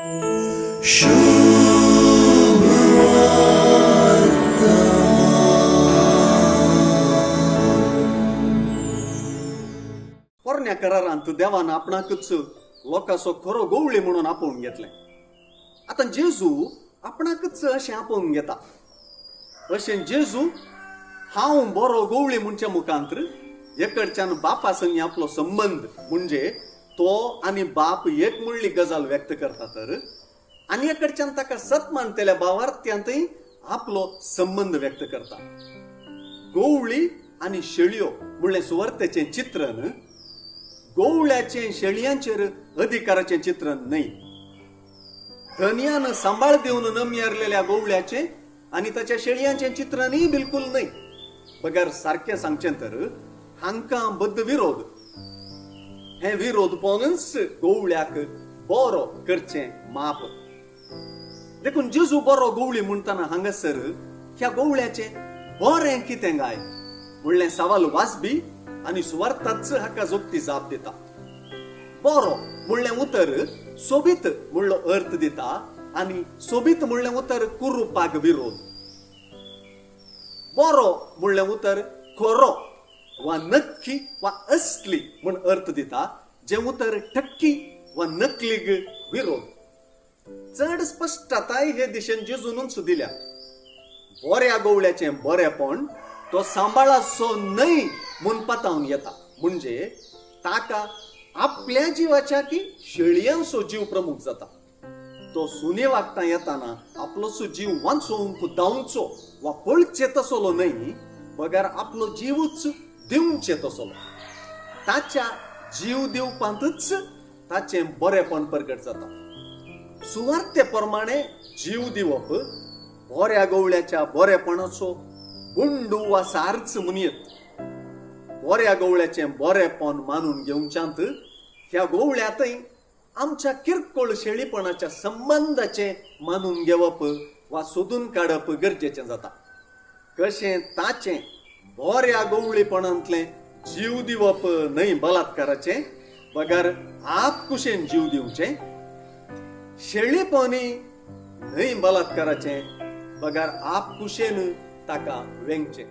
पोरण्या करारांत देवान आपणाकच लोकांचो खरो गोवळी म्हणून आपोवन घेतले. आता जेजू आपणाकच अशें आपोवन घेता. अशें जेजू हांव बरो गोवळी म्हणच्या मुखांतर एकडच्यान बापा संगी आपलो संबंध म्हणजे तो आनी बाप एक म्हणली गजाल व्यक्त करता तर आनी एकडच्यान ताका सत मानतेल्या भावार्थ्यांतय आपलो संबंध व्यक्त करता. गोवळी आनी शेळयो म्हणलें सुवार्थेचें चित्रण गोवळ्याचें शेळयांचेर अधिकाराचें चित्रण न्हय. धन्यान सांबाळ दिवन न मियारलेल्या गोवळ्याचें आनी ताच्या शेळयांचें चित्रणय बिलकुल न्हय. बगर सारकें सांगचें तर हांकां बद्द विरोध. हे विरोध पळोवनच गोवळ्याक बरो करचें माप. देखून जेजू बरो गोवळी म्हणटना हांगासर ह्या गोवळ्याचें बरें कितें गाय म्हणलें सवाल वाचबी आनी सुवार्थाच हाका जोगती जाप दिता. बरो म्हणलें उतर सोबीत म्हणलो अर्थ दिता आनी सोबीत म्हणलें उतर कुरुपाक विरोध. बरो म्हणलें उतर खरो वा नक्की वा असली म्हण अर्थ दिता, जें उतर ठक्की वा नकलीक विरोध. चड स्पश्टताय हे दिशेन जेजूनच दिल्या. बऱ्या गोवळ्याचें बरेपण तो सांबाळाचो न्हय म्हूण पातावन येता. म्हणजे ताका आपल्या जिवाच्या की शेळयांचो जीव प्रमुख जाता. तो सुने वागता येताना आपलोसो जीव वाचोवंक धांवचो वा पळचे तसलो न्हय, बगर आपलो जीवच दिवचे तसलो. ताच्या जीव दिवपांतच ताचें बरेपण प्रगट जाता. सुवार्थे प्रमाणे जीव दिवप बऱ्या गोवळ्याच्या बरेपणाचो गुंडू वा सारच म्हणयत. बऱ्या गोवळ्याचें बरेपण मानून घेवच्यांत ह्या गोवळ्यातय आमच्या किरकोळ शेळीपणाच्या संबंधाचें मानून घेवप वा सोदून काडप गरजेचें जाता. कशें ताचें बऱ्या गोवळीपणांतलें जीव दिवप न्हय बलात्काराचें, बगर आप कुशेन जीव दिवचें. शेळीपणी न्हय बलात्काराचें, बगर आप कुशेन ताका वेंगचें.